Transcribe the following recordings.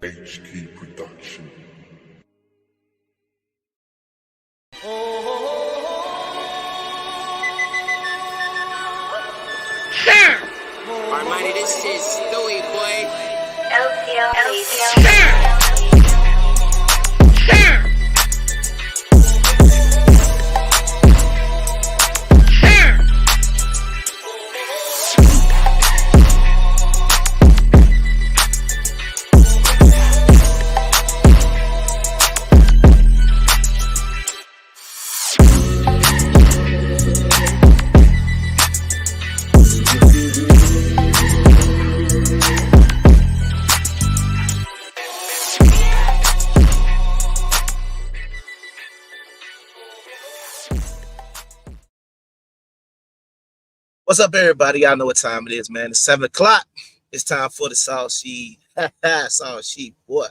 HK Production. Armani, this shit Stewie, boy. What's up, everybody? Y'all know what time it is, man. It's 7 o'clock. It's time for the Salt Sheet. Salt Sheet, boy.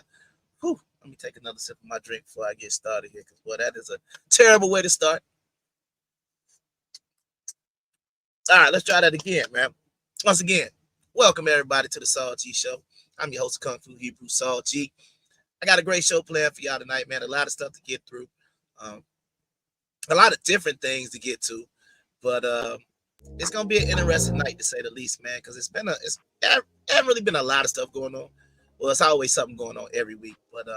Whew. Let me take another sip of my drink before I get started here, because, boy, that is a terrible way to start. All right, let's try that again, man. Once again, welcome everybody to the Saul G Show. I'm your host, Kung Fu Hebrew Saul G. I got a great show planned for y'all tonight, man. A lot of stuff to get through, a lot of different things to get to, but it's gonna be an interesting night to say the least, man. Because it's haven't really been a lot of stuff going on. Well, it's always something going on every week, but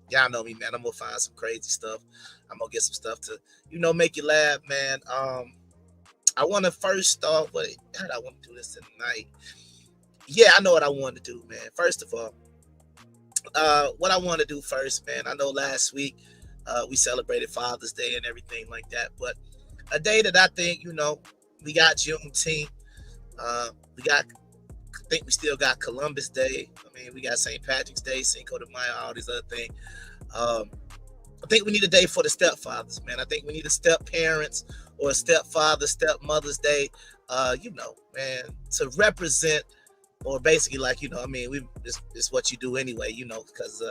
y'all know me, man. I'm gonna find some crazy stuff. I'm gonna get some stuff to make you laugh, man. I want to first start with how do I want to do this tonight? Yeah, I know what I want to do, man. First of all, what I want to do first, man. I know last week we celebrated Father's Day and everything like that, but a day that I think, we got Juneteenth. I think we still got Columbus Day. I mean, we got St. Patrick's Day, Cinco de Mayo, all these other things. I think we need a day for the stepfathers, man. I think we need a step parents or a stepfather, stepmother's day, man, to represent, or basically it's what you do anyway, because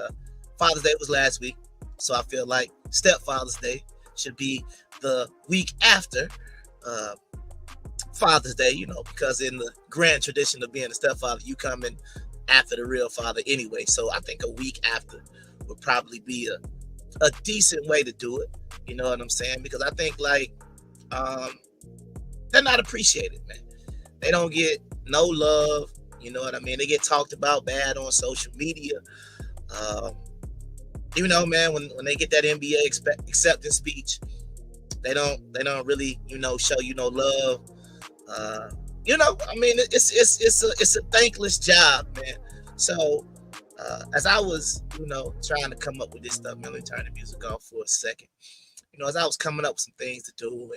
Father's Day was last week. So I feel like Stepfather's Day should be the week after Father's Day, because in the grand tradition of being a stepfather, you come in after the real father anyway. So I think a week after would probably be a decent way to do it. You know what I'm saying? Because I think they're not appreciated, man. They don't get no love. You know what I mean? They get talked about bad on social media. Man, when they get that NBA acceptance speech, they don't really, show no love. It's a thankless job, man. So as I was, trying to come up with this stuff, man, let me turn the music off for a second. As I was coming up with some things to do,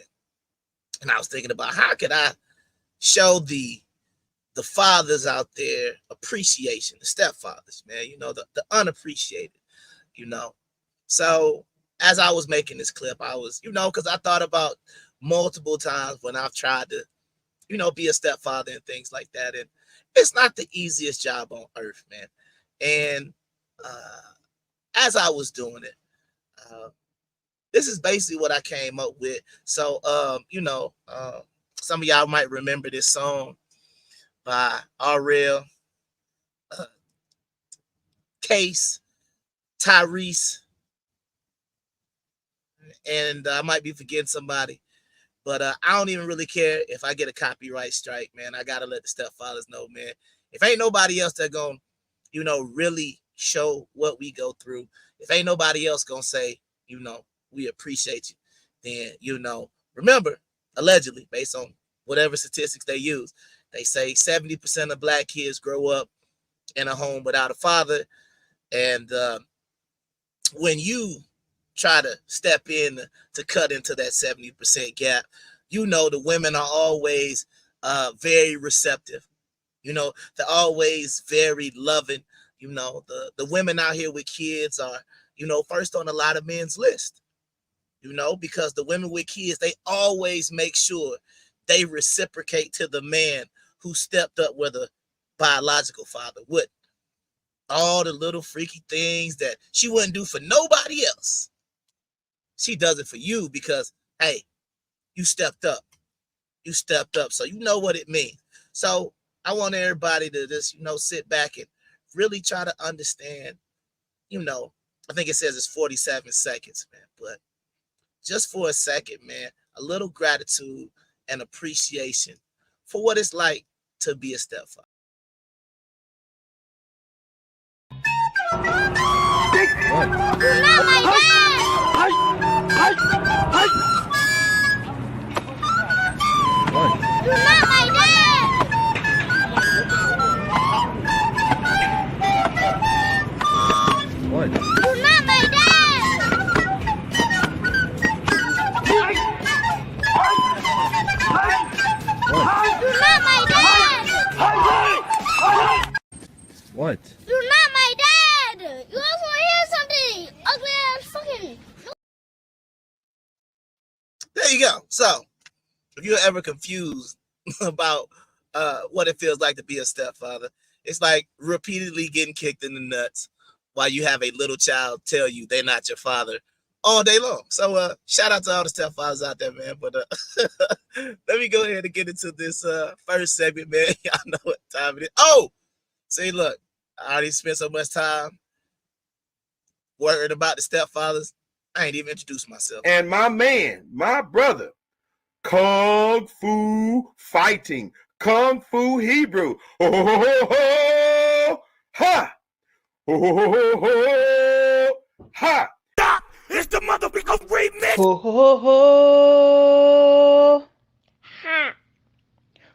and I was thinking about how could I show the fathers out there appreciation, the stepfathers, man, the unappreciated, So as I was making this clip, I was, because I thought about multiple times when I've tried to, be a stepfather and things like that. And it's not the easiest job on earth, man. And as I was doing it, this is basically what I came up with. So, some of y'all might remember this song by RL, Case, Tyrese, and I might be forgetting somebody, but I don't even really care if I get a copyright strike, man. I gotta let the stepfathers know, man. If ain't nobody else that gonna, really show what we go through, if ain't nobody else gonna say, we appreciate you, then, remember, allegedly, based on whatever statistics they use, they say 70% of black kids grow up in a home without a father. And when you try to step in to cut into that 70% gap, the women are always very receptive. They're always very loving. The women out here with kids are, first on a lot of men's list, because the women with kids, they always make sure they reciprocate to the man who stepped up where the biological father wouldn't. All the little freaky things that she wouldn't do for nobody else, she does it for you because, hey, you stepped up. You stepped up. So you know what it means. So I want everybody to just, sit back and really try to understand, I think it says it's 47 seconds, man. But just for a second, man, a little gratitude and appreciation for what it's like to be a stepfather. What? You're not my dad! You also hear something! Ugly ass fucking... There you go. So, if you're ever confused about what it feels like to be a stepfather, it's like repeatedly getting kicked in the nuts while you have a little child tell you they're not your father all day long. So shout out to all the stepfathers out there, man. But let me go ahead and get into this first segment, man. Y'all know what time it is. Oh, see, look, I already spent so much time worried about the stepfathers. I ain't even introduced myself. And my man, my brother, Kung Fu Fighting, Kung Fu Hebrew. Ho, ho, ho, ho, ha! Ho, ho, ho, ho, ha! Stop! It's the motherfucking remix! Ho, ho, ho, Ha.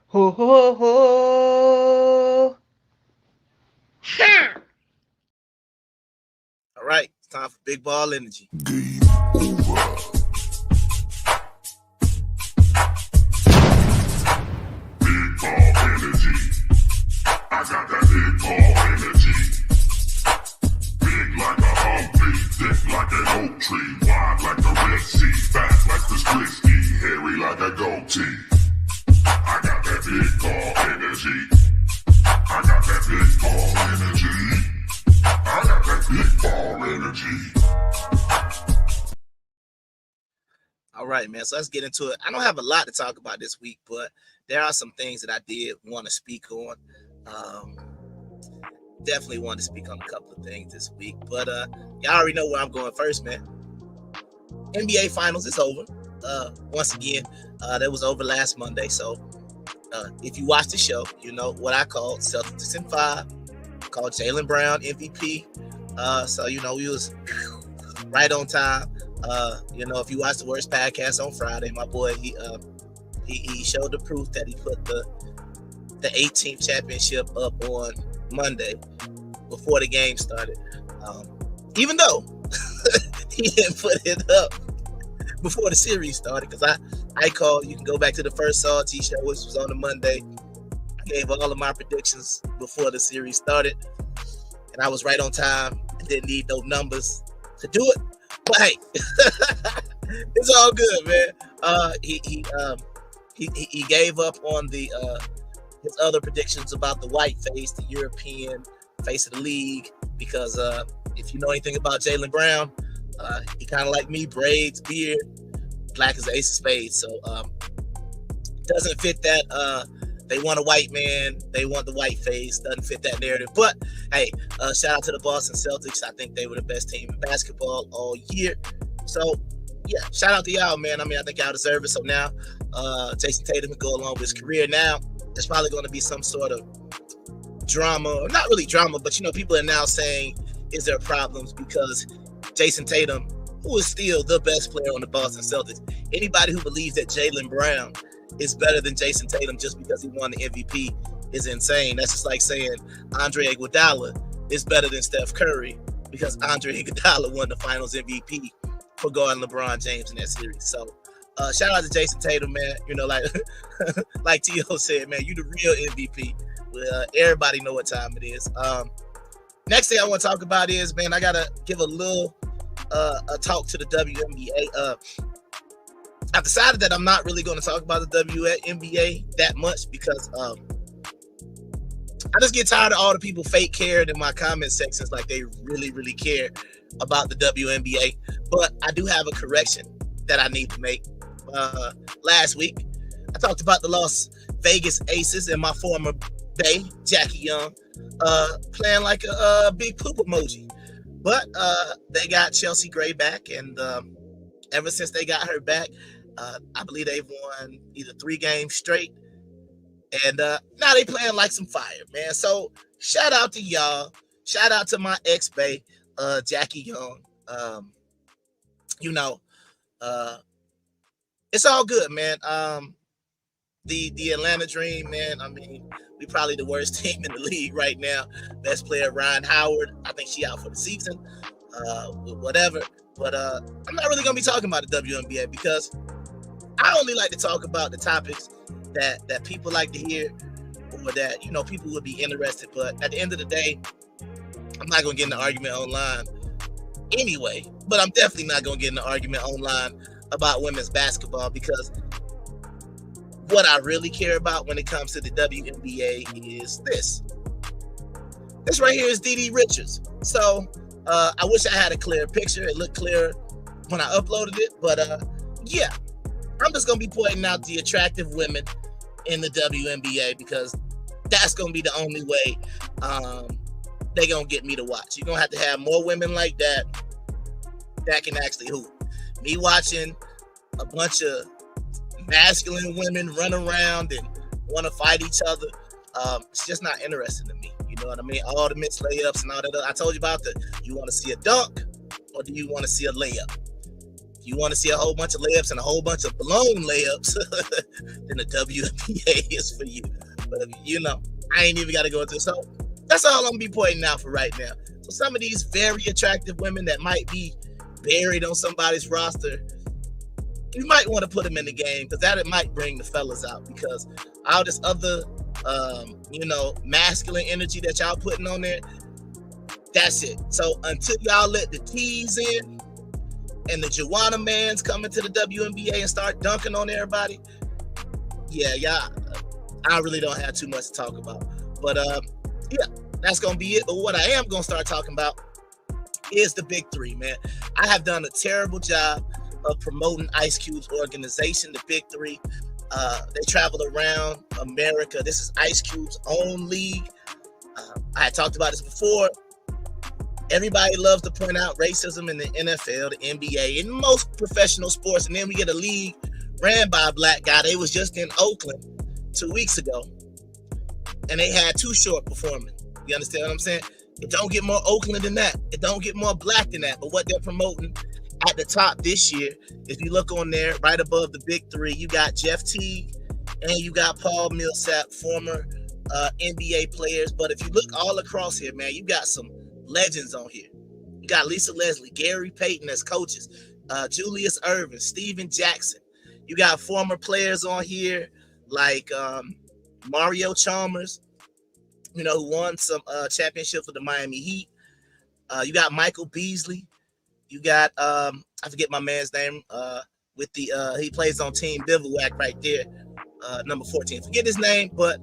ho, ho, ho. Ha. All right, it's time for Big Ball Energy. Game over. Big ball energy. I got that big ball energy. Big like a Humvee, thick like an oak tree, wide like the Red Sea, fat like Chris Christie, hairy like a goatee. I got that big ball energy. I got that big ball energy. I got that big ball energy. All right, man. So let's get into it. I don't have a lot to talk about this week, but there are some things that I did want to speak on. Definitely want to speak on a couple of things this week, but y'all already know where I'm going first, man. NBA Finals is over. Once again, that was over last Monday. So if you watch the show, you know what I called Celtics in 5. Called Jalen Brown MVP. So you know we was right on time. You know, if you watch the Worst Podcast on Friday, my boy he showed the proof that he put the 18th championship up on Monday before the game started. Even though he didn't put it up before the series started, because I called. You can go back to the first Salty show, which was on a Monday. I gave all of my predictions before the series started, and I was right on time. I didn't need no numbers to do it. But hey, it's all good, man. He gave up on the his other predictions about the white face, the European face of the league, because if you know anything about Jalen Brown, he kind of like me, braids, beard, black as the ace of spades. So doesn't fit that. They want a white man, they want the white face, doesn't fit that narrative. But hey, shout out to the Boston Celtics. I think they were the best team in basketball all year. So yeah, shout out to y'all, man. I mean, I think y'all deserve it. So now Jason Tatum can go along with his career. Now there's probably going to be some sort of drama, or not really drama, but you know, people are now saying, is there problems because Jason Tatum, who is still the best player on the Boston Celtics, anybody who believes that Jalen Brown is better than Jason Tatum just because he won the MVP is insane. That's just like saying Andre Iguodala is better than Steph Curry because Andre Iguodala won the Finals MVP for guarding LeBron James in that series. So shout out to Jason Tatum, man. You know, like like T.O. said, man, you the real MVP. Everybody know what time it is. Next thing I want to talk about is, man, I gotta give a little a talk to the WNBA. I've decided that I'm not really going to talk about the WNBA that much because I just get tired of all the people fake caring in my comment sections like they really, really care about the WNBA. But I do have a correction that I need to make. Last week, I talked about the Las Vegas Aces and my former Bay, Jackie Young, playing like a big poop emoji. But they got Chelsea Gray back, and ever since they got her back, I believe they've won either 3 games straight. And now they playing like some fire, man. So shout out to y'all. Shout out to my ex-Bay, Jackie Young. You know, it's all good, man. The Atlanta Dream, man. I mean, we probably the worst team in the league right now. Best player Ryan Howard. I think she out for the season. Whatever. But I'm not really gonna be talking about the WNBA because I only like to talk about the topics that people like to hear, or that, you know, people would be interested. But at the end of the day, I'm not gonna get in an argument online anyway. But I'm definitely not gonna get in an argument online about women's basketball, because what I really care about when it comes to the WNBA is this. This right here is DD Richards. So I wish I had a clear picture. It looked clearer when I uploaded it. But yeah, I'm just gonna be pointing out the attractive women in the WNBA because that's gonna be the only way they're gonna get me to watch. You're gonna have more women like that can actually hoop. Me watching a bunch of masculine women run around and want to fight each other, it's just not interesting to me. You know what I mean? All the mixed layups and all that. I told you about you want to see a dunk or do you want to see a layup? If you want to see a whole bunch of layups and a whole bunch of blown layups, then the WNBA is for you. But you know, I ain't even got to go into it. So that's all I'm gonna be pointing out for right now. So some of these very attractive women that might be buried on somebody's roster, you might want to put them in the game because that it might bring the fellas out, because all this other masculine energy that y'all putting on there, that's it. So until y'all let the T's in and the Joanna mans come into the WNBA and start dunking on everybody, yeah, I really don't have too much to talk about. But yeah, that's gonna be it. But what I am gonna start talking about is the Big Three, man. I have done a terrible job of promoting Ice Cube's organization, the Big Three. They travel around America. This is Ice Cube's own league. I had talked about this before. Everybody loves to point out racism in the NFL, the NBA, and most professional sports. And then we get a league ran by a black guy. They was just in Oakland 2 weeks ago, and they had Too Short performing. You understand what I'm saying? It don't get more Oakland than that. It don't get more black than that. But what they're promoting at the top this year, if you look on there, right above the Big Three, you got Jeff Teague and you got Paul Millsap, former NBA players. But if you look all across here, man, you got some legends on here. You got Lisa Leslie, Gary Payton as coaches, Julius Erving, Steven Jackson. You got former players on here like Mario Chalmers, who won some championships with the Miami Heat. You got Michael Beasley. You got I forget my man's name with the he plays on Team Bivouac right there, number 14. Forget his name, but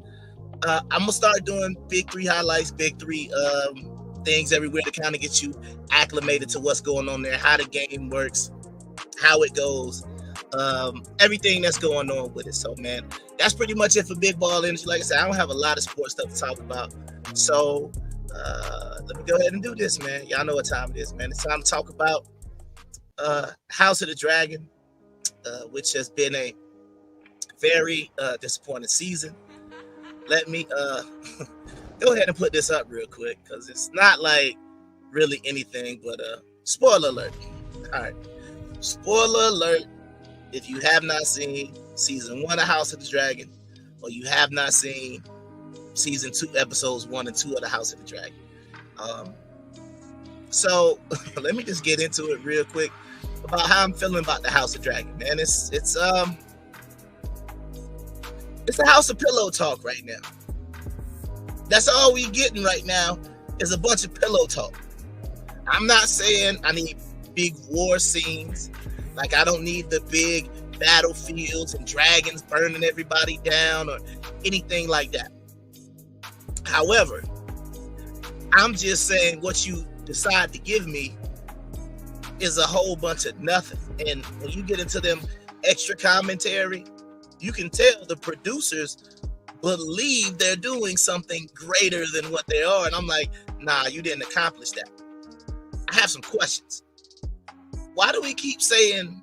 I'm gonna start doing Big Three highlights, Big Three things everywhere to kind of get you acclimated to what's going on there, how the game works, how it goes, everything that's going on with it. So, man, that's pretty much it for Big Ball Energy. Like I said, I don't have a lot of sports stuff to talk about. So, let me go ahead and do this, man. Y'all know what time it is, man. It's time to talk about House of the Dragon, which has been a very disappointing season. Let me go ahead and put this up real quick because it's not like really anything but spoiler alert. All right, spoiler alert. If you have not seen season 1 of House of the Dragon, or you have not seen season 2, episodes 1 and 2 of the House of the Dragon. So let me just get into it real quick about how I'm feeling about the House of Dragon, man. It's a house of pillow talk right now. That's all we getting right now is a bunch of pillow talk. I'm not saying I need big war scenes. Like, I don't need the big battlefields and dragons burning everybody down or anything like that. However, I'm just saying what you decide to give me is a whole bunch of nothing. And when you get into them extra commentary, you can tell the producers believe they're doing something greater than what they are. And I'm like, nah, you didn't accomplish that. I have some questions. Why do we keep saying,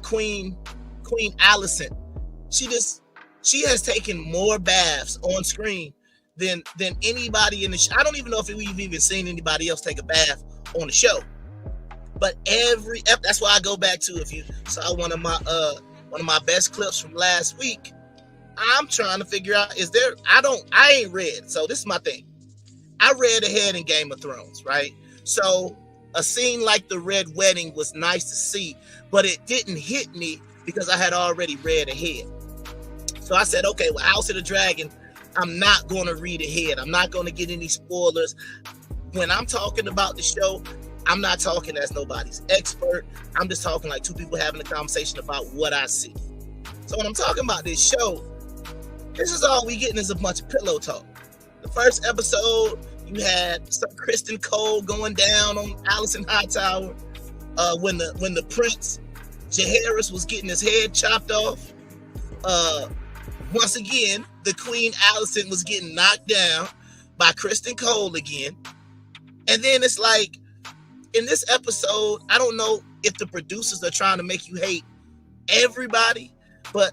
Queen Alicent? She has taken more baths on screen than anybody in the show. I don't even know if we've even seen anybody else take a bath on the show. But that's why I go back to, if you saw one of my best clips from last week, I'm trying to figure out, I ain't read. So this is my thing. I read ahead in Game of Thrones, right? So a scene like the Red Wedding was nice to see, but it didn't hit me because I had already read ahead. So I said, okay, well, House of the Dragon, I'm not going to read ahead. I'm not going to get any spoilers. When I'm talking about the show, I'm not talking as nobody's expert. I'm just talking like two people having a conversation about what I see. So when I'm talking about this show, this is all we getting is a bunch of pillow talk. The first episode, You had some Kristen Cole going down on Allison Hightower. When the Prince Jaharis was getting his head chopped off. Once again, the Queen Allison was getting knocked down by Kristen Cole again. And then it's like, in this episode, I don't know if the producers are trying to make you hate everybody, but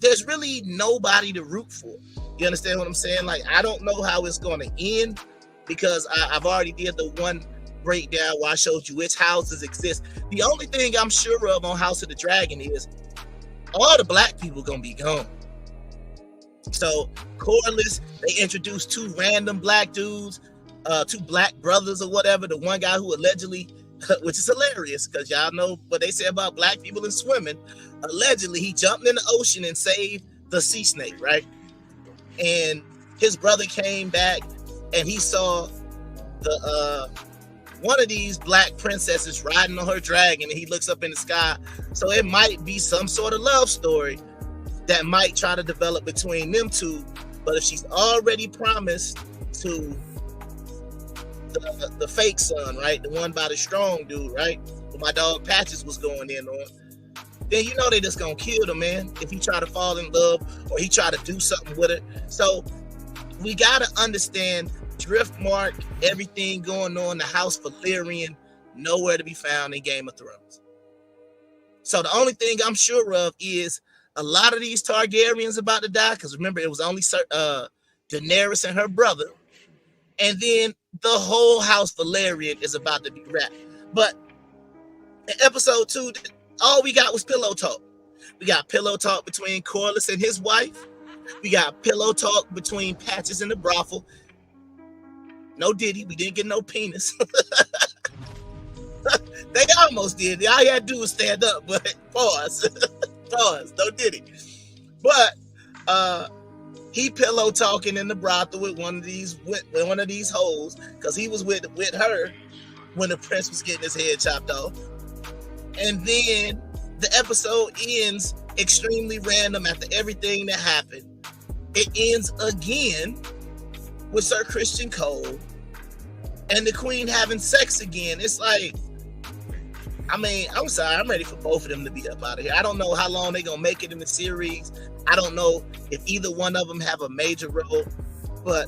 there's really nobody to root for. You understand what I'm saying? Like, I don't know how it's going to end, because I've already did the one breakdown where I showed you which houses exist. The only thing I'm sure of on House of the Dragon is all the black people gonna be gone. So Corliss, they introduced two random black dudes, two black brothers or whatever. The one guy who allegedly, which is hilarious because y'all know what they say about black people and swimming. Allegedly, he jumped in the ocean and saved the sea snake, right? And his brother came back and he saw the one of these black princesses riding on her dragon, and he looks up in the sky. So it might be some sort of love story that might try to develop between them two. But if she's already promised to the fake son, right, the one by the strong dude, right, who my dog Patches was going in on, then you know they just gonna kill the man if he try to fall in love or he try to do something with it. So we gotta understand Driftmark, everything going on, the House Valyrian, nowhere to be found in Game of Thrones. So the only thing I'm sure of is a lot of these Targaryens about to die, because remember, it was only Daenerys and her brother. And then the whole House Valyrian is about to be wrapped. But in episode 2, all we got was pillow talk. We got pillow talk between Corliss and his wife. We got pillow talk between Patches and the brothel. No Diddy. We didn't get no penis. They almost did. All you had to do was stand up, but pause. Pause. No Diddy. But he pillow talking in the brothel with one of these hoes, because he was with her when the prince was getting his head chopped off. And then the episode ends extremely random after everything that happened. It ends again with Sir Christian Cole and the Queen having sex again. It's like, I mean, I'm sorry, I'm ready for both of them to be up out of here. I don't know how long they're gonna make it in the series. I don't know if either one of them have a major role, but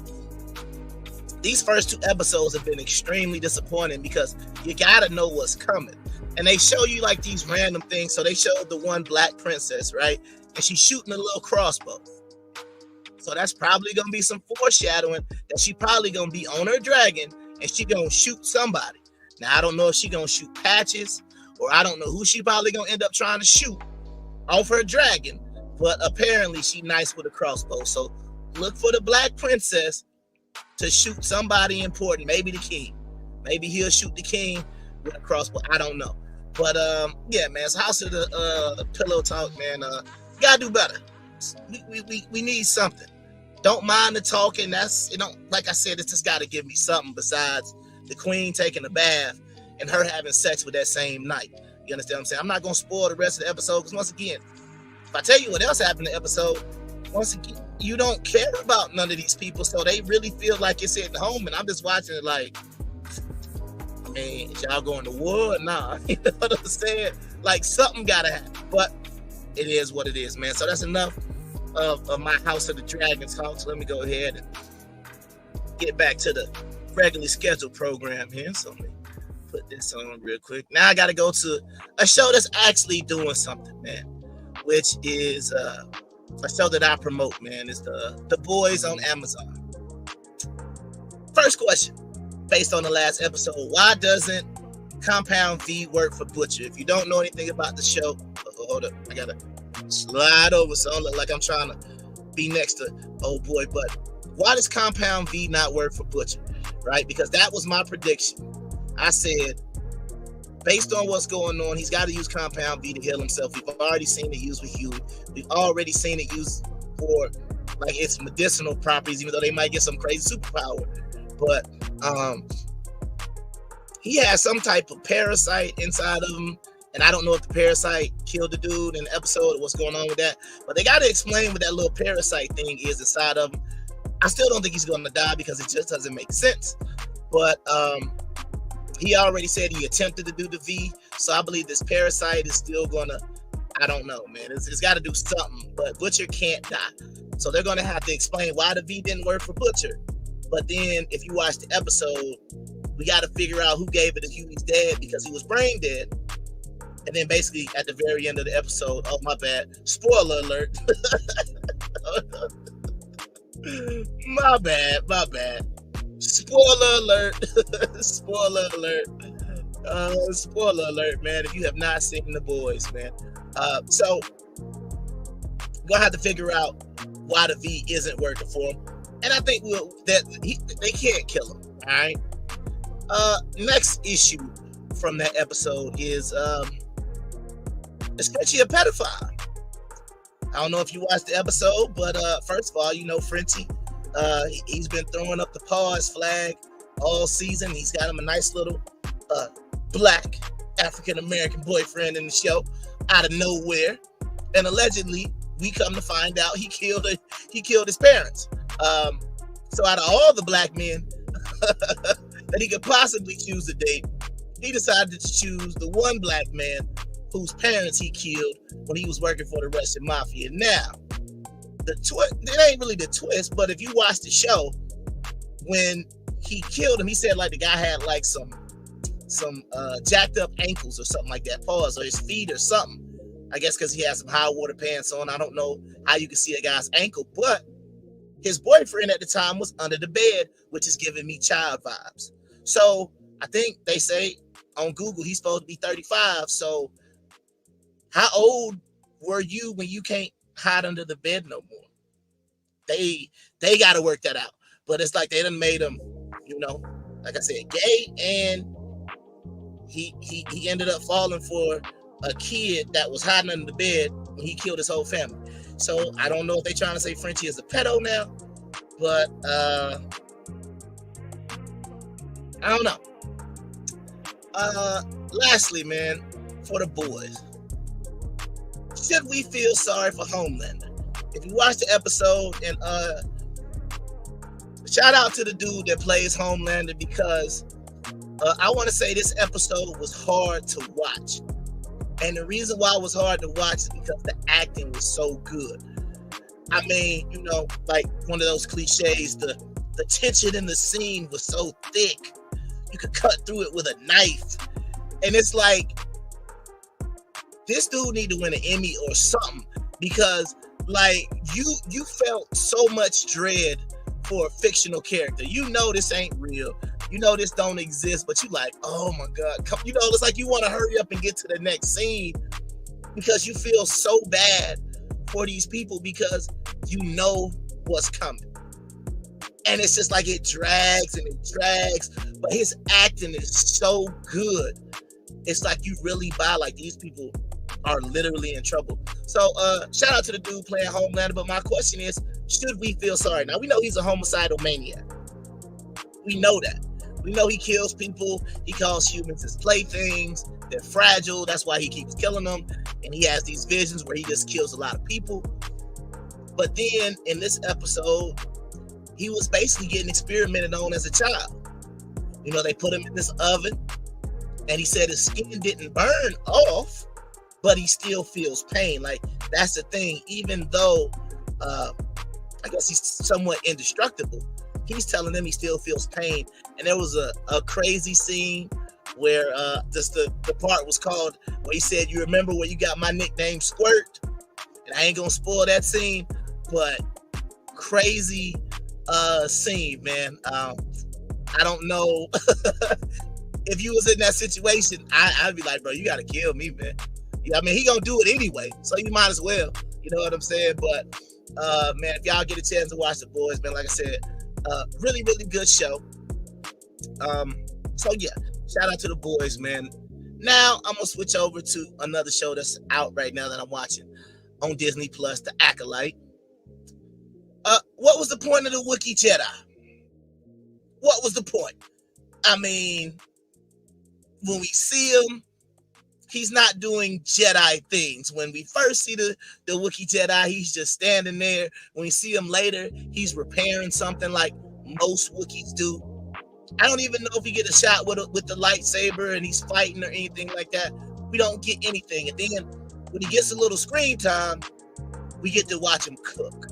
these first 2 episodes have been extremely disappointing because you gotta know what's coming. And they show you like these random things. So they showed the one black princess, right? And she's shooting a little crossbow. So that's probably gonna be some foreshadowing that she probably gonna be on her dragon and she gonna shoot somebody. Now I don't know if she gonna shoot Patches, or I don't know who she probably gonna end up trying to shoot off her dragon, but apparently she nice with a crossbow. So look for the black princess to shoot somebody important, maybe the king. Maybe he'll shoot the king with a crossbow. I don't know. But yeah, man, it's House of the Pillow Talk, man. You gotta do better. We need something. Don't mind the talking. That's, like I said, it's just gotta give me something besides the Queen taking a bath and her having sex with that same night. You understand what I'm saying? I'm not gonna spoil the rest of the episode, because once again, if I tell you what else happened in the episode, once again, you don't care about none of these people, so they really feel like it's hitting home, and I'm just watching it like, man, is y'all going to war or nah? You know what I'm saying? Like, something gotta happen, but it is what it is, man. So that's enough of my House of the Dragon talk. So let me go ahead and get back to the regularly scheduled program here. So let me put this on real quick. Now I gotta go to a show that's actually doing something, man, which is a show that I promote, man. It's the Boys on Amazon. First question, based on the last episode: why doesn't Compound V work for Butcher? If you don't know anything about the show, hold up, I gotta slide over so I don't look like I'm trying to be next to old boy. But why does Compound V not work for Butcher? Right? Because that was my prediction. I said, based on what's going on, he's got to use Compound V to heal himself. We've already seen it used with Huey. We've already seen it used for like its medicinal properties, even though they might get some crazy superpower. But he has some type of parasite inside of him, and I don't know if the parasite killed the dude in the episode or what's going on with that. But they got to explain what that little parasite thing is inside of him. I still don't think he's going to die because it just doesn't make sense. But he already said he attempted to do the V, so I believe this parasite is still going to, I don't know, man. It's got to do something, but Butcher can't die. So they're going to have to explain why the V didn't work for Butcher. But then if you watch the episode, we got to figure out who gave it to Huey's dad because he was brain dead. And then basically at the very end of the episode, oh, my bad, spoiler alert. My bad. Spoiler alert. Spoiler alert, man. If you have not seen The Boys, man. So we're going to have to figure out why the V isn't working for him. And I think they can't kill him, all right? Next issue from that episode is Frenchie a pedophile. I don't know if you watched the episode, but first of all, you know Frenchie. He's been throwing up the pause flag all season. He's got him a nice little black African-American boyfriend in the show out of nowhere. And allegedly, we come to find out he killed his parents. So out of all the black men that he could possibly choose to date, he decided to choose the one black man whose parents he killed when he was working for the Russian mafia. Now, it ain't really the twist, but if you watch the show, when he killed him, he said like the guy had like some jacked up ankles or something like that, paws or his feet or something. I guess because he had some high water pants on. I don't know how you can see a guy's ankle, but his boyfriend at the time was under the bed, which is giving me child vibes. So I think they say on Google he's supposed to be 35. So how old were you when you can't hide under the bed no more? They got to work that out. But it's like they done made him, like I said, gay, and he ended up falling for a kid that was hiding under the bed when he killed his whole family. So I don't know if they're trying to say Frenchie is a pedo now, but I don't know. Lastly, man, for the boys, should we feel sorry for Homelander? If you watch the episode, and shout out to the dude that plays Homelander, because I want to say this episode was hard to watch. And the reason why it was hard to watch is because the acting was so good. I mean, like one of those cliches, the tension in the scene was so thick, you could cut through it with a knife. And it's like, this dude need to win an Emmy or something, because like you felt so much dread for a fictional character. This ain't real. This don't exist, but you like, oh my God. It's like you want to hurry up and get to the next scene because you feel so bad for these people because you know what's coming. And it's just like it drags and it drags, but his acting is so good. It's like you really buy like these people are literally in trouble. So shout out to the dude playing Homelander, but my question is, should we feel sorry? Now we know he's a homicidal maniac. We know that. We know he kills people. He calls humans his playthings. They're fragile. That's why he keeps killing them. And he has these visions where he just kills a lot of people. But then in this episode, he was basically getting experimented on as a child. They put him in this oven, and he said his skin didn't burn off, but he still feels pain. Like, that's the thing. Even though I guess he's somewhat indestructible, he's telling them he still feels pain. And there was a crazy scene where just the part was called where he said, "You remember where you got my nickname Squirt?" And I ain't gonna spoil that scene, but crazy scene, man. I don't know if you was in that situation. I'd be like, bro, you gotta kill me, man. I mean, he gonna do it anyway, so you might as well. You know what I'm saying? But man, if y'all get a chance to watch The Boys, man, like I said, really, really good show. So yeah, shout out to The Boys, man. Now I'm gonna switch over to another show that's out right now that I'm watching on Disney Plus, The Acolyte. What was the point of the Wookiee Jedi? What was the point? I mean, when we see him, he's not doing Jedi things. When we first see the Wookiee Jedi, he's just standing there. When we see him later, he's repairing something like most Wookiees do. I don't even know if he get a shot with the lightsaber and he's fighting or anything like that. We don't get anything. And then when he gets a little screen time, we get to watch him cook,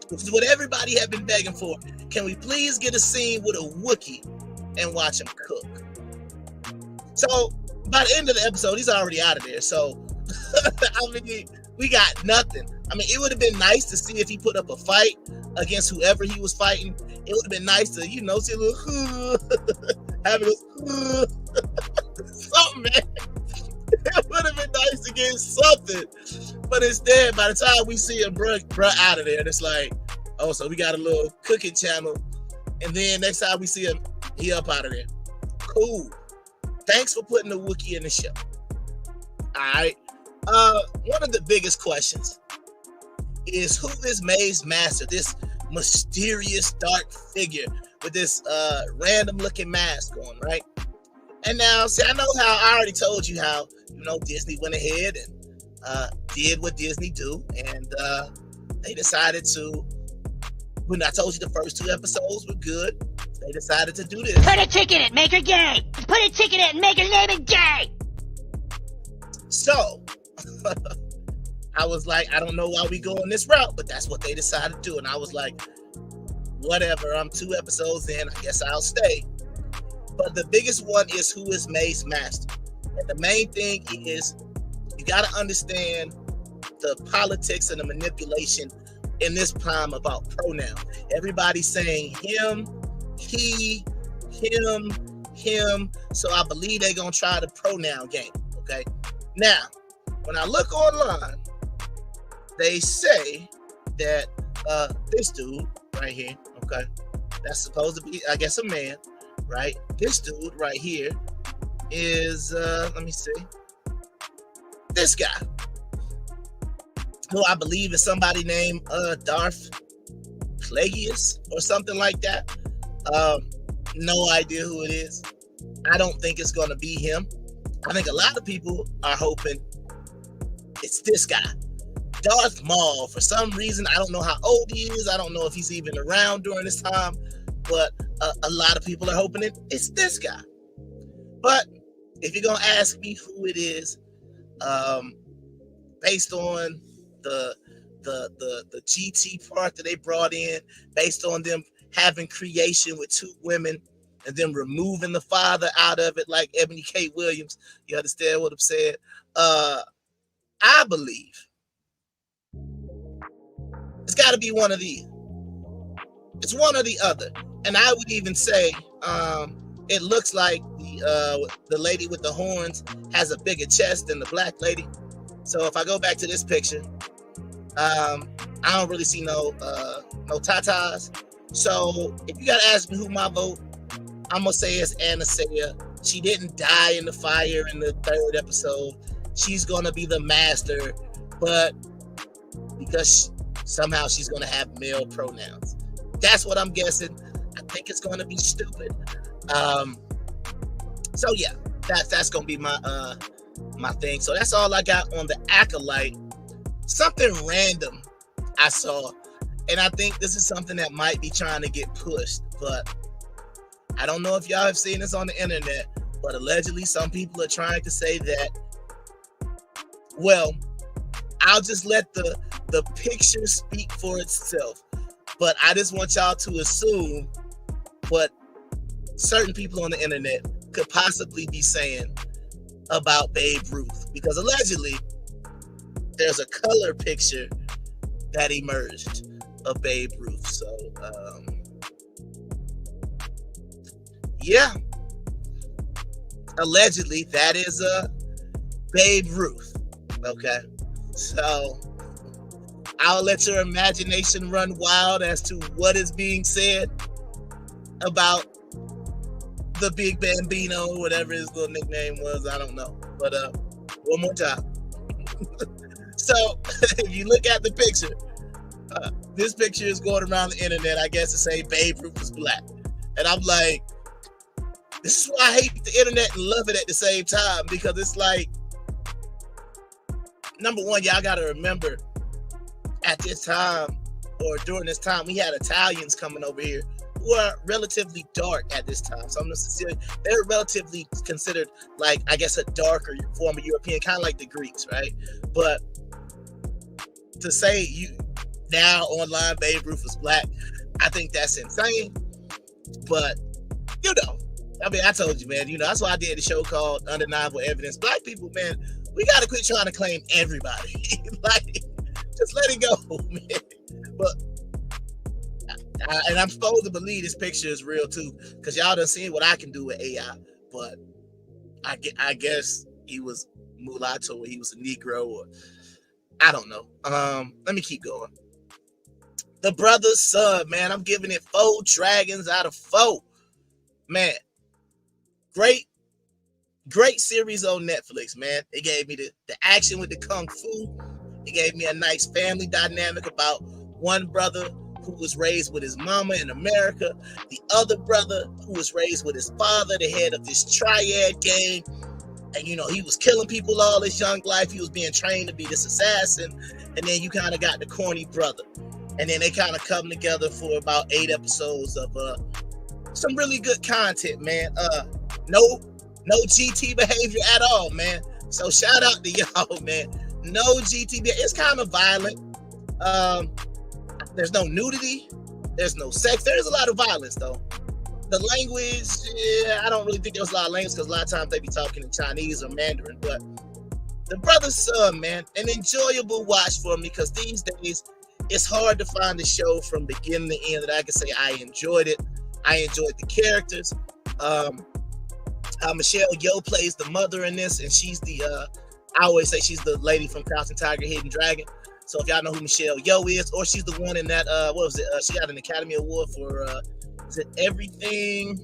which is what everybody had been begging for. Can we please get a scene with a Wookiee and watch him cook? So by the end of the episode, he's already out of there. So I mean, we got nothing. I mean, it would have been nice to see if he put up a fight against whoever he was fighting. It would have been nice to, see a little having a something, man. It would have been nice to get something. But instead, by the time we see him, bruh out of there, and it's like, oh, so we got a little cooking channel. And then next time we see him, he up out of there. Cool. Thanks for putting the Wookiee in the show. All right. One of the biggest questions is, who is Maeve's master? This mysterious dark figure with this random looking mask on, right? And now, see, I know how I already told you how, Disney went ahead and did what Disney do, and they decided to, when I told you the first 2 episodes were good, they decided to do this. Put a tick in it, make her gay. Put a tick in it and make her name it gay. So, I was like, I don't know why we go on this route, but that's what they decided to do. And I was like, whatever, I'm 2 episodes in, I guess I'll stay. But the biggest one is, who is Maeve's master? And the main thing is, you got to understand the politics and the manipulation in this time about pronoun. Everybody's saying him, he, him. So I believe they're going to try the pronoun game, okay? Now, when I look online, they say that this dude right here, okay, that's supposed to be, I guess, a man, right? This dude right here is, let me see, this guy, who I believe is somebody named Darth Plagueis or something like that. No idea who it is. I don't think it's going to be him. I think a lot of people are hoping it's this guy, Darth Maul. For some reason, I don't know how old he is. I don't know if he's even around during this time, but a lot of people are hoping it's this guy. But if you're going to ask me who it is, based on the GT part that they brought in, based on them having creation with 2 women and then removing the father out of it, like Ebony K. Williams, you understand what I'm saying? I believe it's got to be one of these. It's one or the other. And I would even say it looks like the lady with the horns has a bigger chest than the black lady. So if I go back to this picture, I don't really see no tatas. So if you gotta ask me who my vote, I'm gonna say it's Anastasia. She didn't die in the fire in the 3rd episode. She's gonna be the master, but because somehow she's gonna have male pronouns. That's what I'm guessing. I think it's gonna be stupid. So yeah, that's gonna be my my thing. So that's all I got on the Acolyte. Something random I saw, and I think this is something that might be trying to get pushed, but I don't know if y'all have seen this on the internet, but allegedly some people are trying to say that, well, I'll just let the picture speak for itself, but I just want y'all to assume what certain people on the internet could possibly be saying about Babe Ruth, because allegedly there's a color picture that emerged of Babe Ruth. So yeah, allegedly that is Babe Ruth. Okay, so I'll let your imagination run wild as to what is being said about the Big Bambino, whatever his little nickname was. I don't know, but one more time. So if you look at the picture, this picture is going around the internet, I guess, to say Babe Ruth was black. And I'm like, this is why I hate the internet and love it at the same time, because it's like, number one, y'all got to remember at this time or during this time, we had Italians coming over here who are relatively dark at this time. So they're relatively considered like, I guess, a darker form of European, kind of like the Greeks, right? But to say you now online Babe Ruth was black, I think that's insane. But you know, I mean, I told you, man, you know, that's why I did the show called Undeniable Evidence. Black people, man, we got to quit trying to claim everybody. Like, just let it go, man. But and I'm supposed to believe this picture is real too, because y'all done seen what I can do with AI. But I guess he was mulatto or he was a Negro, or I don't know. Let me keep going. The Brother's Son, man, I'm giving it 4 dragons out of 4. Man, great series on Netflix, man. It gave me the action with the kung fu. It gave me a nice family dynamic about one brother who was raised with his mama in America, the other brother who was raised with his father, the head of this triad gang. And, you know, he was killing people all his young life. He was being trained to be this assassin. And then you kind of got the corny brother. And then they kind of come together for about 8 episodes of some really good content, man. No GT behavior at all, man. So shout out to y'all, man. No GT behavior. It's kind of violent. There's no nudity. There's no sex. There's a lot of violence, though. The language, yeah, I don't really think there was a lot of language because a lot of times they be talking in Chinese or Mandarin. But The Brother's Son, man, an enjoyable watch for me because these days it's hard to find a show from beginning to end that I can say I enjoyed it. I enjoyed the characters. Michelle Yeoh plays the mother in this, and she's I always say she's the lady from Crouching Tiger, Hidden Dragon. So if y'all know who Michelle Yeoh is, or she's the one in that, what was it? She got an Academy Award for, is it Everything?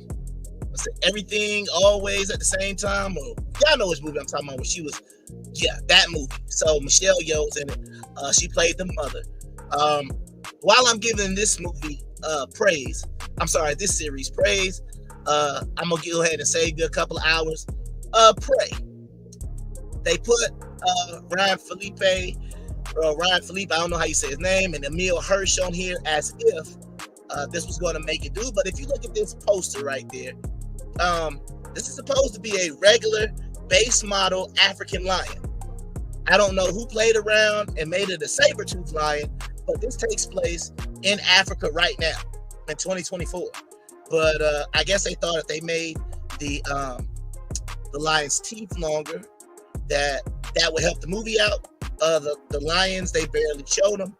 Was it Everything Always at the Same Time? Or y'all know which movie I'm talking about when she was, yeah, that movie. So Michelle Yeoh's in it. She played the mother. While I'm giving this movie this series praise, I'm gonna go ahead and save you a couple of hours. Prey. They put Ryan Felipe, I don't know how you say his name, and Emil Hirsch on here as if this was going to make it do. But if you look at this poster right there, this is supposed to be a regular base model African lion. I don't know who played around and made it a saber-tooth lion, but this takes place in Africa right now in 2024. But I guess they thought if they made the lion's teeth longer, that would help the movie out. The lions, they barely showed them.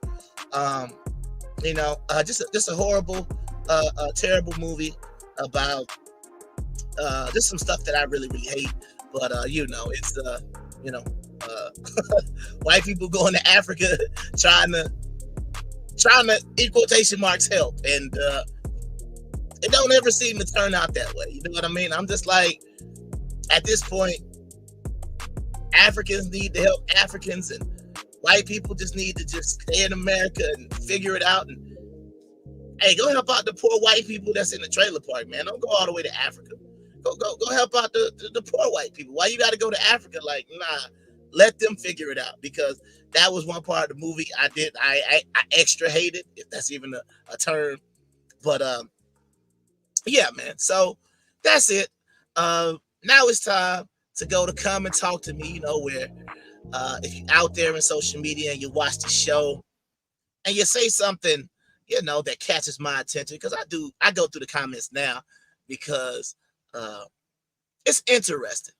Just a horrible, terrible movie about just some stuff that I really, really hate. But it's white people going to Africa trying to in quotation marks help, and it don't ever seem to turn out that way. You know what I mean? I'm just like, at this point, Africans need to help Africans, and white people just need to just stay in America and figure it out. And hey, go help out the poor white people that's in the trailer park, man. Don't go all the way to Africa. Go help out the poor white people. Why you got to go to Africa? Like, nah, let them figure it out, because that was one part of the movie I extra hated, if that's even a term. But yeah, man. So that's it. Now it's time to go to Come and Talk to Me, where if you're out there in social media and you watch the show and you say something, that catches my attention, because I go through the comments now because it's interesting,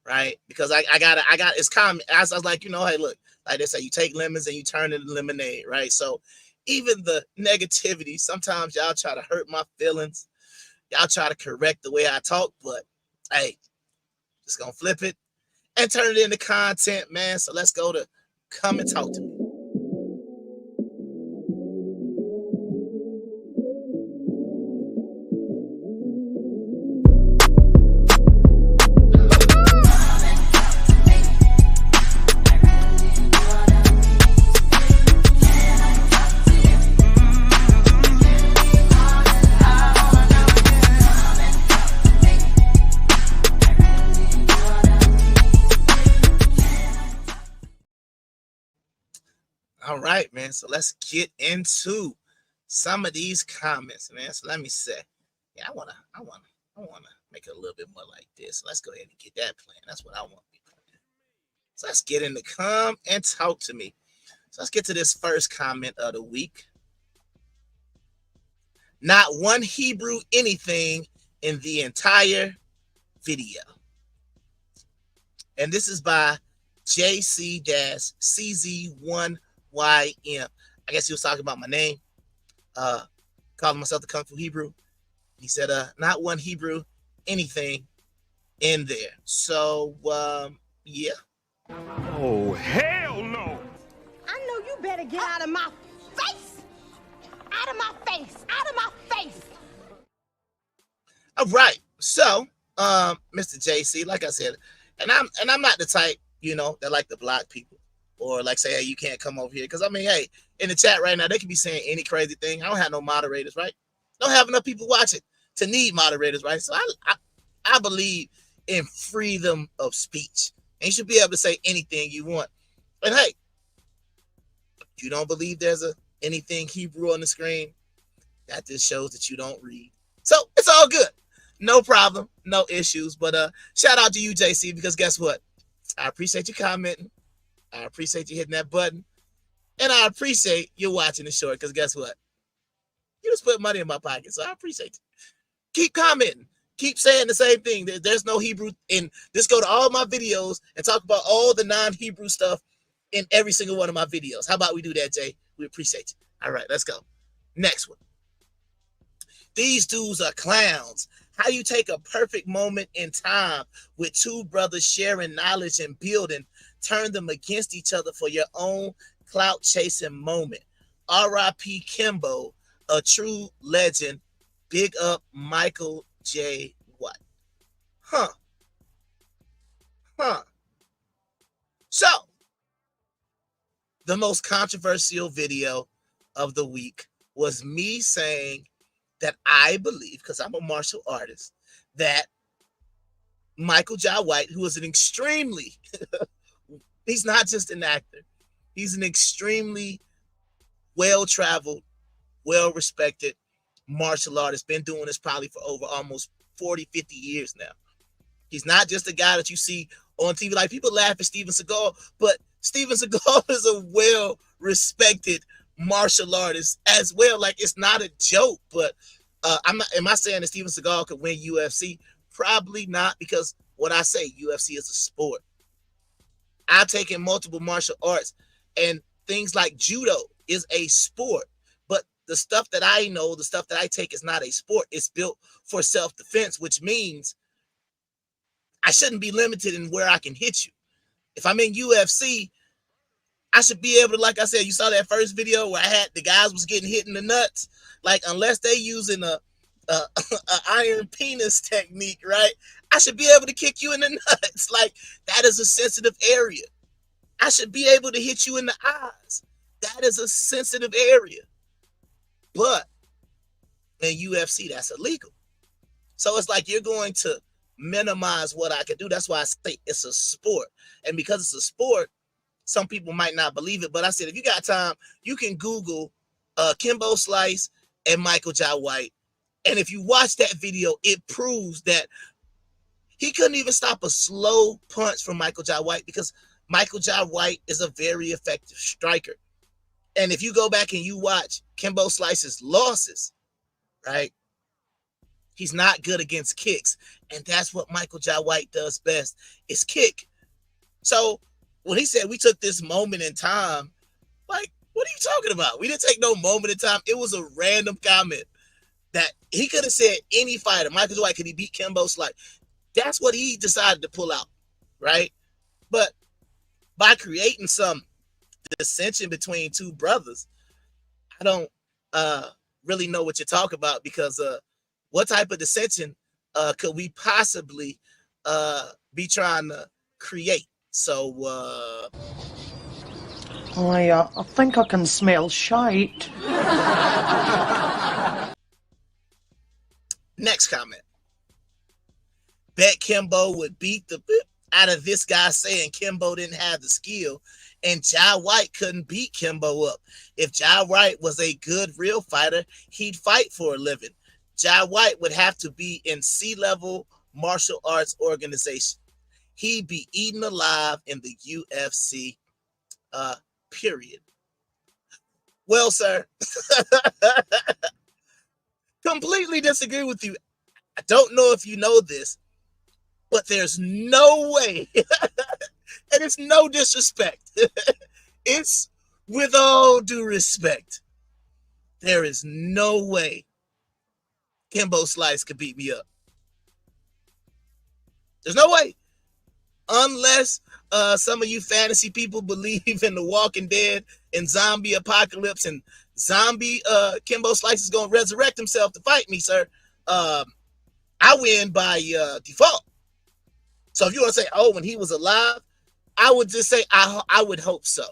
right? Because I got it's comment. I was like, hey, look, like they say, you take lemons and you turn it into lemonade, right? So even the negativity, sometimes y'all try to hurt my feelings. Y'all try to correct the way I talk, but hey, just gonna flip it and turn it into content, man. So let's go to Come and Talk to Me. right, man. So let's get into some of these comments, man. So let me say, yeah, I wanna make it a little bit more like this. Let's go ahead and get that playing. That's what I want to be playing. So let's get into come and talk to me. So let's get to this first comment of the week. Not one Hebrew anything in the entire video. And this is by JC-CZ1YM. I guess he was talking about my name. Calling myself the Kung Fu Hebrew. He said, not one Hebrew anything in there. So, yeah. Oh, hell no! I know you better get out of my face! Out of my face! Out of my face! All right. So, Mr. JC, like I said, and I'm not the type, that like to block people or like say, hey, you can't come over here. Because I mean, hey, in the chat right now, they can be saying any crazy thing. I don't have no moderators, right? Don't have enough people watching to need moderators, right? So I believe in freedom of speech. And you should be able to say anything you want. And hey, you don't believe there's anything Hebrew on the screen, that just shows that you don't read. So it's all good. No problem. No issues. But shout out to you, JC, because guess what? I appreciate you commenting. I appreciate you hitting that button. And I appreciate you watching the short, because guess what? You just put money in my pocket. So I appreciate you. Keep commenting. Keep saying the same thing. There's no Hebrew. And just go to all my videos and talk about all the non-Hebrew stuff in every single one of my videos. How about we do that, Jay? We appreciate you. All right, let's go. Next one. These dudes are clowns. How you take a perfect moment in time with two brothers sharing knowledge and building, turn them against each other for your own clout-chasing moment. R.I.P. Kimbo, a true legend. Big up Michael J. White. So, the most controversial video of the week was me saying that I believe, because I'm a martial artist, that Michael J. White, who is an extremely, he's not just an actor, he's an extremely well-traveled, well-respected martial artist, been doing this probably for over almost 40, 50 years now. He's not just a guy that you see on TV. Like, people laugh at Steven Seagal, but Steven Seagal is a well-respected martial artist as well. Like, it's not a joke, but am I saying that Steven Seagal could win UFC? Probably not, because what I say, UFC is a sport. I've taken multiple martial arts, and things like judo is a sport. But the stuff that I know, the stuff that I take is not a sport. It's built for self-defense, which means I shouldn't be limited in where I can hit you. If I'm in UFC, I should be able to, like I said, you saw that first video where I had the guys was getting hit in the nuts. Like, unless they using a iron penis technique, right? I should be able to kick you in the nuts. Like, that is a sensitive area. I should be able to hit you in the eyes. That is a sensitive area. But in UFC, that's illegal. So it's like you're going to minimize what I can do. That's why I say it's a sport. And because it's a sport, some people might not believe it. But I said, if you got time, you can Google Kimbo Slice and Michael J. White. And if you watch that video, it proves that he couldn't even stop a slow punch from Michael J. White, because Michael J. White is a very effective striker. And if you go back and you watch Kimbo Slice's losses, right, he's not good against kicks. And that's what Michael J. White does best, is kick. So when he said we took this moment in time, like, what are you talking about? We didn't take no moment in time. It was a random comment that he could have said any fighter. Michael J. White, could he beat Kimbo Slice? That's what he decided to pull out, right? But by creating some dissension between two brothers, I don't really know what you're talking about, because what type of dissension could we possibly be trying to create? So I think I can smell shite. next comment. Bet Kimbo would beat the out of this guy saying Kimbo didn't have the skill And Jai White couldn't beat Kimbo up. If Jai White was a good real fighter, he'd fight for a living. Jai White would have to be in C-level martial arts organization. He'd be eaten alive in the UFC, period. Well, sir, completely disagree with you. I don't know if you know this, but there's no way, and it's no disrespect. It's with all due respect. There is no way Kimbo Slice could beat me up. There's no way. Unless some of you fantasy people believe in the Walking Dead and zombie apocalypse and zombie Kimbo Slice is going to resurrect himself to fight me, sir. I win by default. So if you want to say, oh, when he was alive, I would just say I would hope so.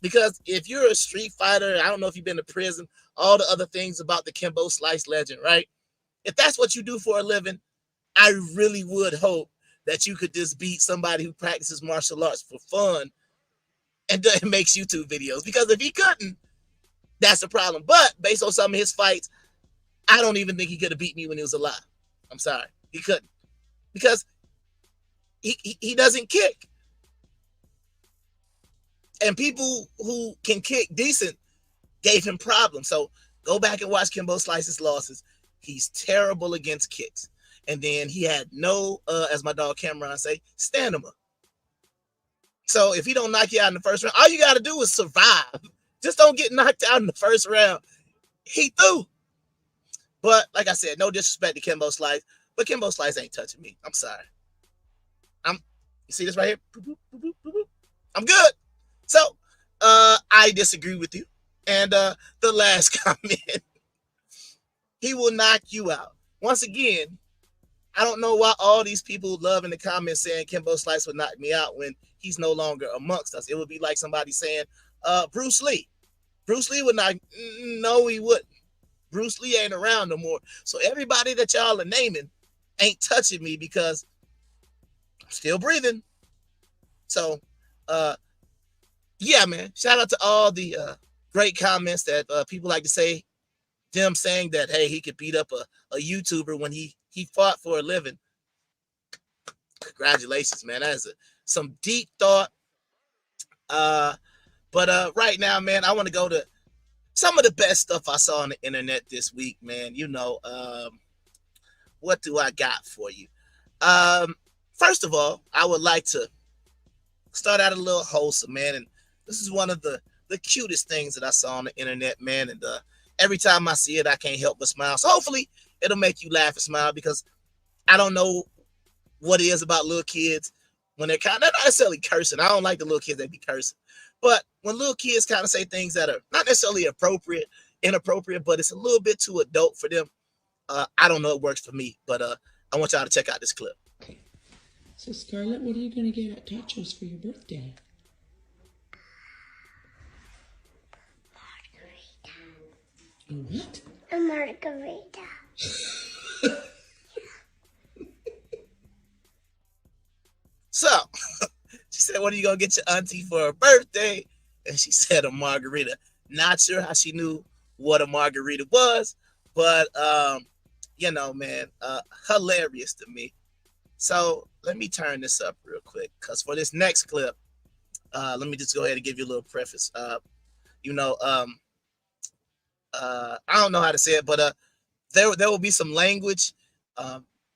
Because if you're a street fighter, I don't know if you've been to prison, all the other things about the Kimbo Slice legend, right? If that's what you do for a living, I really would hope that you could just beat somebody who practices martial arts for fun and makes YouTube videos. Because if he couldn't, that's a problem. But based on some of his fights, I don't even think he could have beat me when he was alive. I'm sorry. He couldn't. Because he doesn't kick. And people who can kick decent gave him problems. So go back and watch Kimbo Slice's losses. He's terrible against kicks. And then he had no, as my dog Cameron say, stamina. So if he don't knock you out in the first round, all you got to do is survive. Just don't get knocked out in the first round. He threw. But like I said, no disrespect to Kimbo Slice, but Kimbo Slice ain't touching me. I'm sorry. You see this right here? Boop, boop, boop, boop, boop. I'm good. So I disagree with you. And the last comment, he will knock you out. Once again, I don't know why all these people love in the comments saying Kimbo Slice would knock me out when he's no longer amongst us. It would be like somebody saying Bruce Lee. Bruce Lee would knock. No, he wouldn't. Bruce Lee ain't around no more. So everybody that y'all are naming ain't touching me because I'm still breathing. So, yeah, man. Shout out to all the great comments that people like to say. Them saying that, hey, he could beat up a YouTuber when he fought for a living. Congratulations, man. That is some deep thought. But right now, man, I want to go to some of the best stuff I saw on the internet this week, man. You know, what do I got for you? First of all, I would like to start out a little wholesome, man. And this is one of the cutest things that I saw on the internet, man. And every time I see it, I can't help but smile. So hopefully it'll make you laugh and smile, because I don't know what it is about little kids when they're not necessarily cursing. I don't like the little kids that be cursing. But when little kids kind of say things that are not necessarily inappropriate, but it's a little bit too adult for them, I don't know, it works for me. But I want y'all to check out this clip. Okay. So, Scarlett, what are you going to get at Tacho's for your birthday? A what? A margarita. So she said, what are you going to get your auntie for her birthday? And she said a margarita. Not sure how she knew what a margarita was, but, you know, man, hilarious to me. So let me turn this up real quick, because for this next clip, let me just go ahead and give you a little preface. You know, I don't know how to say it, but there will be some language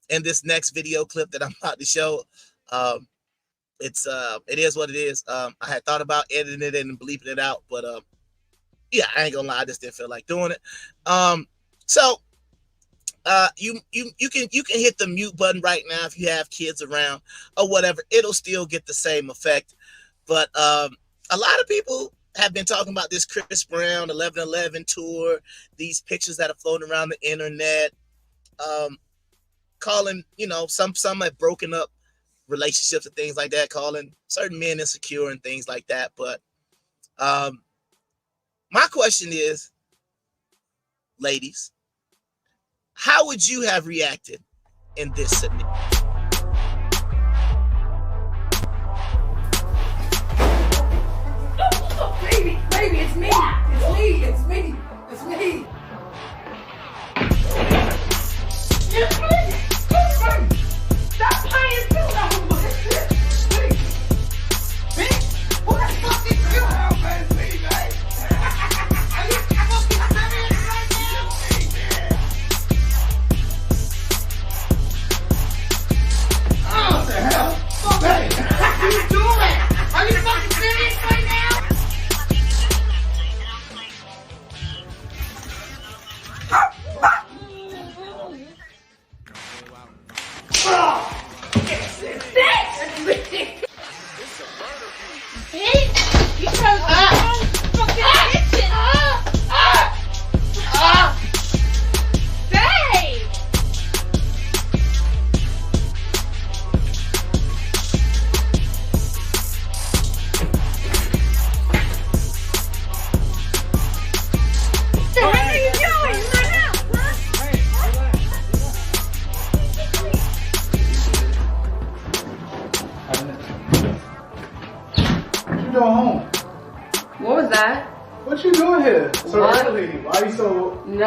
in this next video clip that I'm about to show. It is what it is. I had thought about editing it and bleeping it out, but yeah, I ain't gonna lie, I just didn't feel like doing it. So you can hit the mute button right now if you have kids around or whatever. It'll still get the same effect. But a lot of people have been talking about this Chris Brown 11/11 tour, these pictures that are floating around the internet, calling, you know, some have broken up relationships and things like that, calling certain men insecure and things like that. But my question is, ladies, how would you have reacted in this scenario? me. It's me. It's me. It's me. It's me. Stop playing too. No, it's me. Bitch, who the fuck is you? It's me, man. Are you fucking serious right now? Oh, what the hell? Fuck that. What are you doing? Are you fucking serious right now? What you doing here? So What? early. Why are you so... No.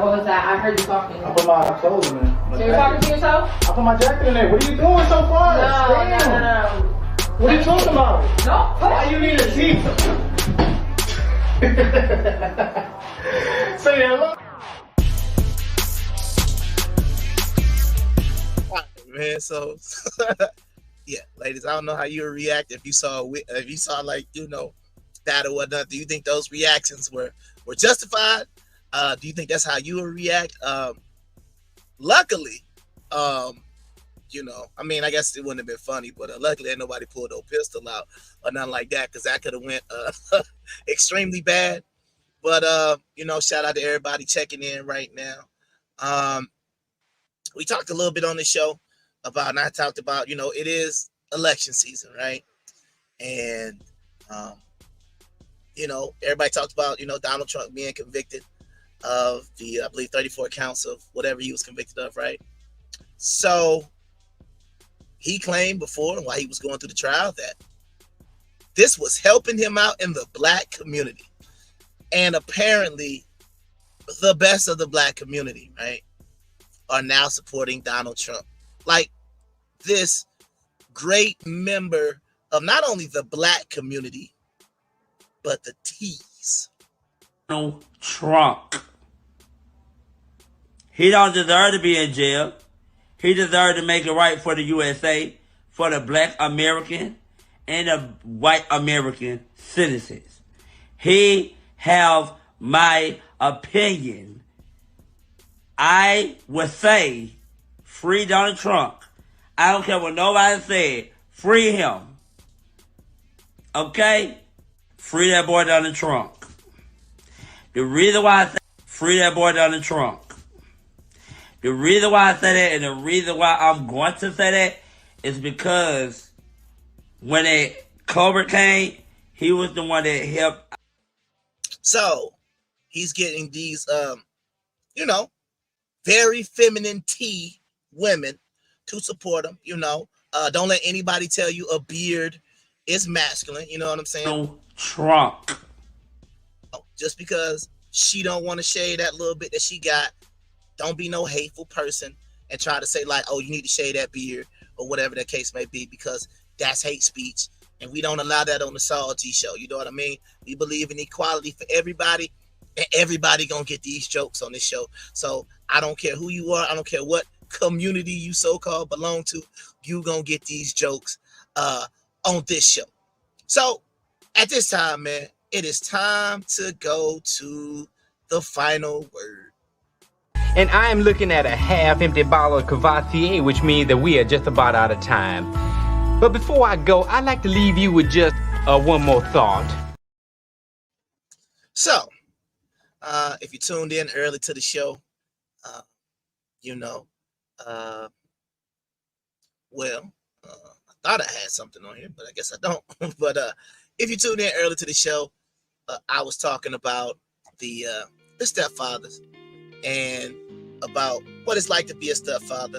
What was that? I heard you talking. I put my clothes in there. So you're talking to yourself? I put my jacket in there. What are you doing so fast? No. What are you talking about? No. Why you need a teeth? Say hello. Man, so yeah, ladies, I don't know how you would react if you saw like, you know, that or whatnot. Do you think those reactions were justified? Do you think that's how you would react? Luckily, you know, I mean, I guess it wouldn't have been funny, but luckily ain't nobody pulled no pistol out or nothing like that, because that could have went extremely bad. But you know, shout out to everybody checking in right now. We talked a little bit on the show about, and I talked about, you know, it is election season, right? And you know, everybody talked about, you know, Donald Trump being convicted of the, I believe, 34 counts of whatever he was convicted of, right? So he claimed before, while he was going through the trial, that this was helping him out in the black community. And apparently the best of the black community, right, are now supporting Donald Trump. Like, this great member of not only the black community, but the T's. Donald Trump. He don't deserve to be in jail. He deserves to make it right for the USA, for the black American and the white American citizens. He have my opinion. I would say, free Donald Trump. I don't care what nobody said. Free him. Okay? Free that boy Donald Trump. The reason why I say free that boy Donald Trump. The reason why I say that, and the reason why I'm going to say that, is because when COVID came, he was the one that helped. So he's getting these, you know, very feminine T women to support him. You know, don't let anybody tell you a beard is masculine. You know what I'm saying? Trump. Just because she don't want to shade that little bit that she got, don't be no hateful person and try to say like, oh, you need to shade that beard or whatever the case may be, because that's hate speech. And we don't allow that on the Saul T show. You know what I mean? We believe in equality for everybody, and everybody gonna get these jokes on this show. So I don't care who you are. I don't care what community you so-called belong to. You gonna get these jokes on this show. So at this time, man, it is time to go to the final word. And I am looking at a half-empty bottle of Cavassier, which means that we are just about out of time. But before I go, I'd like to leave you with just one more thought. So, if you tuned in early to the show, you know, I thought I had something on here, but I guess I don't. But if you tuned in early to the show, I was talking about the stepfathers and about what it's like to be a stepfather.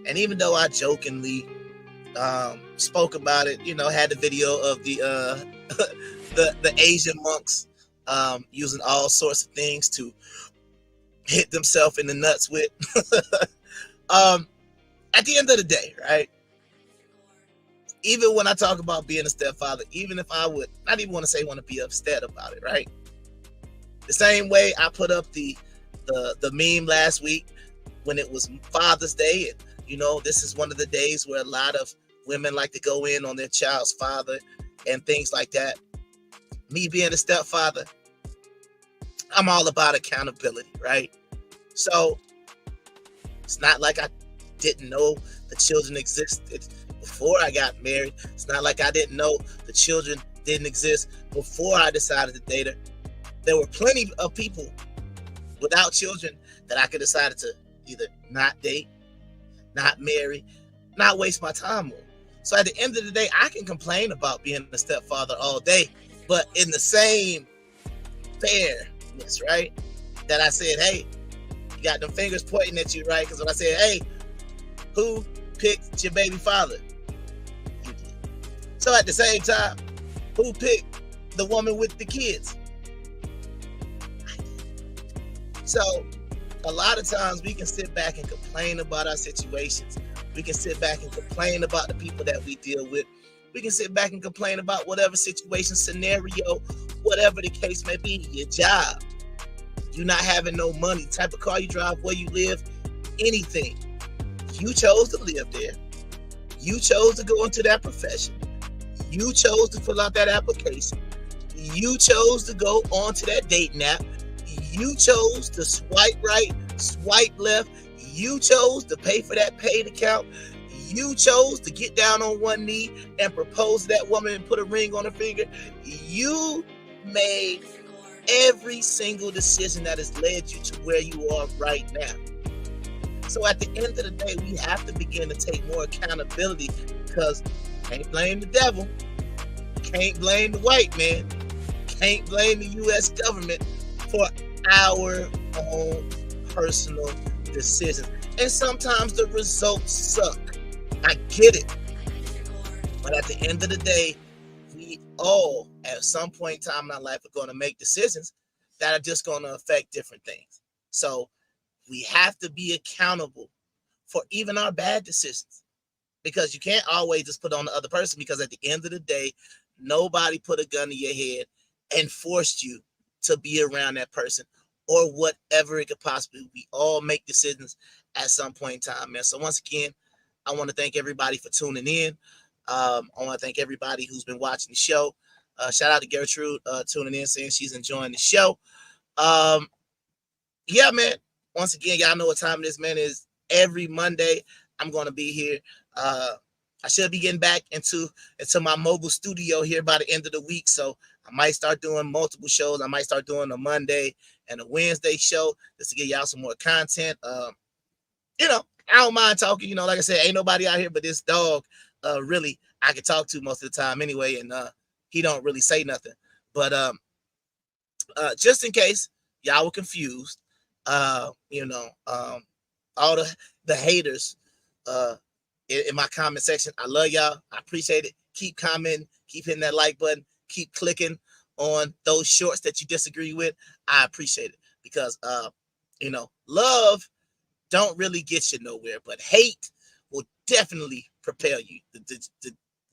And even though I jokingly spoke about it, you know, had the video of the the Asian monks using all sorts of things to hit themselves in the nuts with. At the end of the day, right? Even when I talk about being a stepfather, even if I would not even want to say want to be upset about it, right? The same way I put up the meme last week when it was Father's Day, and you know, this is one of the days where a lot of women like to go in on their child's father and things like that. Me being a stepfather, I'm all about accountability, right? So it's not like I didn't know the children existed before I got married. It's not like I didn't know the children didn't exist before I decided to date her. There were plenty of people without children that I could decide to either not date, not marry, not waste my time on. So at the end of the day, I can complain about being a stepfather all day, but in the same fairness, right? That I said, hey, you got them fingers pointing at you, right? Because when I said, hey, who picked your baby father? You did. So at the same time, who picked the woman with the kids? I did. So a lot of times we can sit back and complain about our situations. We can sit back and complain about the people that we deal with. We can sit back and complain about whatever situation, scenario, whatever the case may be, your job, you not having no money, type of car you drive, where you live, anything. You chose to live there. You chose to go into that profession. You chose to fill out that application. You chose to go onto that dating app. You chose to swipe right, swipe left. You chose to pay for that paid account. You chose to get down on one knee and propose to that woman and put a ring on her finger. You made every single decision that has led you to where you are right now. So at the end of the day, we have to begin to take more accountability, because can't blame the devil, can't blame the white man, can't blame the U.S. government for our own personal decisions. And sometimes the results suck. I get it. But at the end of the day, we all at some point in time in our life are going to make decisions that are just going to affect different things. So we have to be accountable for even our bad decisions, because you can't always just put on the other person, because at the end of the day, nobody put a gun to your head and forced you to be around that person or whatever it could possibly be. We all make decisions at some point in time, man. So once again, I want to thank everybody for tuning in. I want to thank everybody who's been watching the show. Shout out to Gertrude tuning in, saying she's enjoying the show. Yeah, man. Once again, y'all know what time it is, man. Is every Monday I'm going to be here. I should be getting back into my mobile studio here by the end of the week. So I might start doing multiple shows. I might start doing a Monday and a Wednesday show just to get y'all some more content. You know, I don't mind talking. You know, like I said, ain't nobody out here but this dog. Really, I can talk to most of the time anyway, and he don't really say nothing. But just in case y'all were confused, you know, all the haters in my comment section, I love y'all. I appreciate it. Keep commenting, keep hitting that like button, keep clicking on those shorts that you disagree with. I appreciate it, because you know, love don't really get you nowhere, but hate will definitely propel you.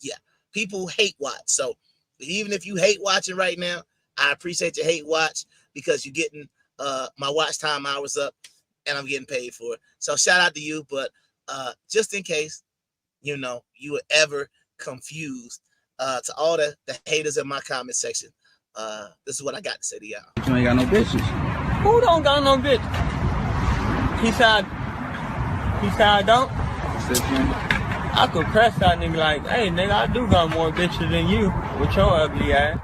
Yeah, people hate watch. So even if you hate watching right now, I appreciate your hate watch, because you're getting my watch time hours up, and I'm getting paid for it. So shout out to you. But just in case, you know, you were ever confused, to all the haters in my comment section, this is what I got to say to y'all. You ain't got no bitches. Who don't got no bitches? He said I don't. I could press that nigga like, hey nigga, I do got more bitches than you with your ugly ass.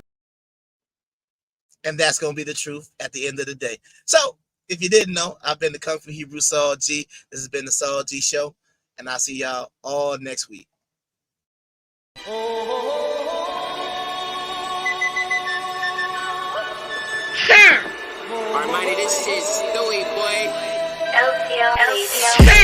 And that's gonna be the truth at the end of the day. So if you didn't know, I've been the Kung Fu Hebrew Saul G. This has been the Saul G Show, and I'll see y'all all next week. Alrighty, this is Stewie, boy. LTL.